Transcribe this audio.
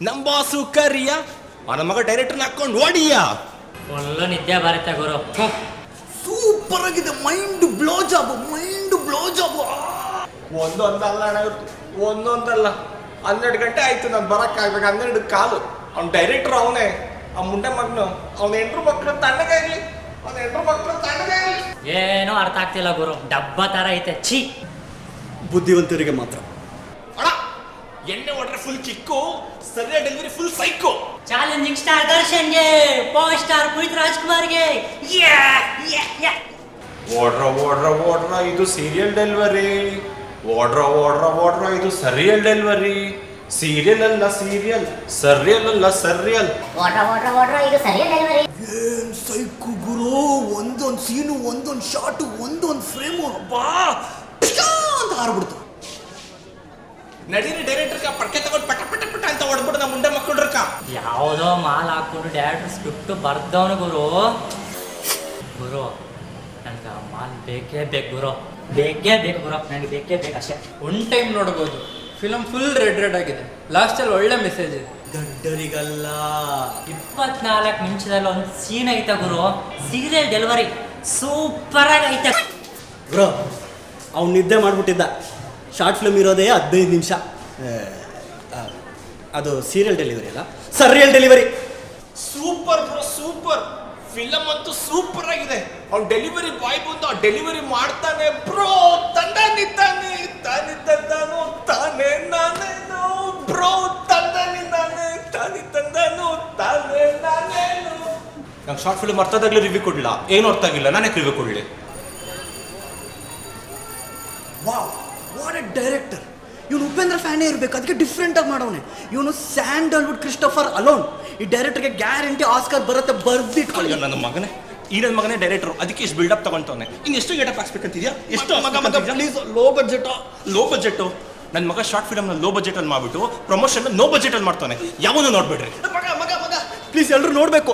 ನಮ್ಮ ಬಾಸು ಕರಿಯ ನನ್ನ ಮಗ ಡೈರೆಕ್ಟರ್ನ ಹಾಕೊಂಡು ಓಡಿಯ. ಒಳ್ಳೆ ನಿದ್ದೆ ಬರುತ್ತೆ ಗುರು. ಸೂಪರ್ ಆಗಿದೆ. Mind blow job. ಒಂದೊಂದಲ್ಲ ಅಣ್ಣ, ಒಂದೊಂದಲ್ಲ 12 ಗಂಟೆ ಆಯ್ತು ನಾನು ಬರಕ್ಕಾಗ್ಬೇಕು. 12 ಕಾಲು. ಅವ್ನ ಡೈರೆಕ್ಟರ್ ಅವನೇ, ಆ ಮುಂಡೆ ಮಗನು. ಅವ್ನ ಹೆಂಡ್ರು ಮಕ್ಕಳು ತಣ್ಣಗಾಗ್ಲಿ. ಏನೋ ಅರ್ಥ ಆಗ್ತಿಲ್ಲ ಗುರು, ಡಬ್ಬ ತರ ಐತೆ. ಛೀ, ಬುದ್ಧಿವಂತರಿಗೆ ಮಾತ್ರ. ಅಣ್ಣ ಎಣ್ಣೆ ಹೊಡ್ರೆ ಫುಲ್ ಕಿಕ್ಕು, ಸರಿಯಾದ delivery full psycho. Challenging star ದರ್ಶನ್ಗೆ, ಪವರ್ ಸ್ಟಾರ್ ಪುನೀತ್ ರಾಜ್ಕುಮಾರ್ಗೆ. ಓಡ್ರ ಇದು ಸೀರಿಯಲ್ ಡೆಲಿವರಿ. ಓಡ್ರ ಇದು ಸರಿಯಲ್ ಡೆಲಿವರಿ. ಸೀರಿಯಲ್ ಅಲ್ಲ ಸೀರಿಯಲ್, ಸರಿಯಲ್ ಅಲ್ಲ ಸರಿಯಲ್. ಓಡ್ರ ಇದು ಸರಿಯಾ ಡೆಲಿವರಿ. ಏನ್ ಸೈಕು ಗುರು, ಒಂದೊಂದು ಸೀನು, ಒಂದೊಂದು ಶಾಟು, ಒಂದೊಂದು ಫ್ರೇಮು ಬಾ ಅಂತ ಹಾರ್ಬಿಡ್ತು. ನಡೀರಿ ಡೈರೆಕ್ಟರ್ಗೆ ಪಡ್ಕೆ ತಗೊಂಡು ಪಟ ಪಟ ಪಟ ಅಂತ ಹೊಡ್ಬಿಟ್ಟು ನಮ್ಮ ಮುಂಡೆ ಮಕ್ಕಳ್ರಕ್ಕ. ಯಾವುದೋ ಮಾಲ್ ಹಾಕೊಂಡು ಡೈರೆಕ್ಟರ್ ಸ್ಕ್ರಿಪ್ಟ್ ಬರ್ದವನು ಗುರು. ನನಗೆ ಆ ಮಾಲ್ ಬೇಕೇ ಬೇಕು ಗುರು, ನನಗೆ ಬೇಕೇ ಬೇಕು ಅಷ್ಟೇ. ಒನ್ ಟೈಮ್ ನೋಡ್ಬೋದು. ಫಿಲಮ್ ಫುಲ್ ರೆಡ್ ಆಗಿದೆ. ಲಾಸ್ಟಲ್ಲಿ ಒಳ್ಳೆ ಮೆಸೇಜ್ ಇದೆ. ದಡ್ಡರಿಗಲ್ಲ. 24 ನಿಮಿಷದಲ್ಲಿ ಒಂದು ಸೀನ್ ಐತೆ ಗುರು, ಸೀರಿಯಲ್ ಡೆಲಿವರಿ ಸೂಪರ್ ಆಗಿ ಐತೆ ಬ್ರೋ. ಅವ್ನು ನಿದ್ದೆ ಮಾಡಿಬಿಟ್ಟಿದ್ದ. ಶಾರ್ಟ್ ಫಿಲ್ಮ್ ಇರೋದೇ 15 ನಿಮಿಷ. ಅದು ಸೀರಿಯಲ್ ಡೆಲಿವರಿ ಅಲ್ಲ, ಸರಿಯಲ್ delivery. Super bro, super. Film ಅಂತೂ ಸೂಪರ್ ಆಗಿದೆ. ಅವ್ನು ಡೆಲಿವರಿ ಬಾಯ್ ಬಂದು ಆ ಡೆಲಿವರಿ ಮಾಡ್ತಾನೆ ಬ್ರೋ. ತಾನೇ ನಾನೇನು ಬ್ರೋ, ನಾನೇನು. ನಂಗೆ ಶಾರ್ಟ್ ಫಿಲ್ಮ್ ಅರ್ಥದಾಗ್ಲಿ ರಿವ್ಯೂ ಕೊಡ್ಲಿಲ್ಲ. ಏನು ಅರ್ಥ ಆಗಿಲ್ಲ, ನಾನೇ ರಿವ್ಯೂ ಕೊಡ್ಲಿ. Wow, what A director. ಇವನು ಉಪೇಂದ್ರ ಫ್ಯಾನೇ ಇರಬೇಕು, ಅದಕ್ಕೆ ಡಿಫ್ರೆಂಟಾಗಿ ಮಾಡೋನೆ. ಇವನು ಸ್ಯಾಂಡಲ್ವುಡ್ ಕ್ರಿಸ್ಟೋಫರ್ ಅಲೋನ್. ಈ ಡೈರೆಕ್ಟರ್ಗೆ ಗ್ಯಾರಂಟಿ ಆಸ್ಕರ್ ಬರುತ್ತೆ, ಬರ್ದಿಟ್ಕೊಳ್ಳಿ. ನನ್ನ ಮಗನೇ, ಈ ನನ್ನ ಮಗನೇ ಡೈರೆಕ್ಟರ್, ಅದಕ್ಕೆ ಇಷ್ಟು ಬಿಲ್ಡಪ್ ತಗೊಂತವನೆ. ಇನ್ನು ಎಷ್ಟು ಗೆಟಪ್ ಹಾಕ್ಸ್ಬೇಕಂತಿದ್ಯಾ? ಎಷ್ಟು ಮಗ ಪ್ಲೀಸ್, ಲೋ ಬಜೆಟು. ನನ್ನ ಮಗ ಶಾರ್ಟ್ ಫಿಲಮ್ನ ಲೋ ಬಜೆಟಲ್ಲಿ ಮಾಡಿಬಿಟ್ಟು ಪ್ರಮೋಷನ್ ನೋ ಬಜೆಟಲ್ಲಿ ಮಾಡ್ತಾನೆ. ಯಾವನು ನೋಡ್ಬೇಡ್ರಿ. ಮಗ ಪ್ಲೀಸ್, ಎಲ್ಲರೂ ನೋಡಬೇಕು.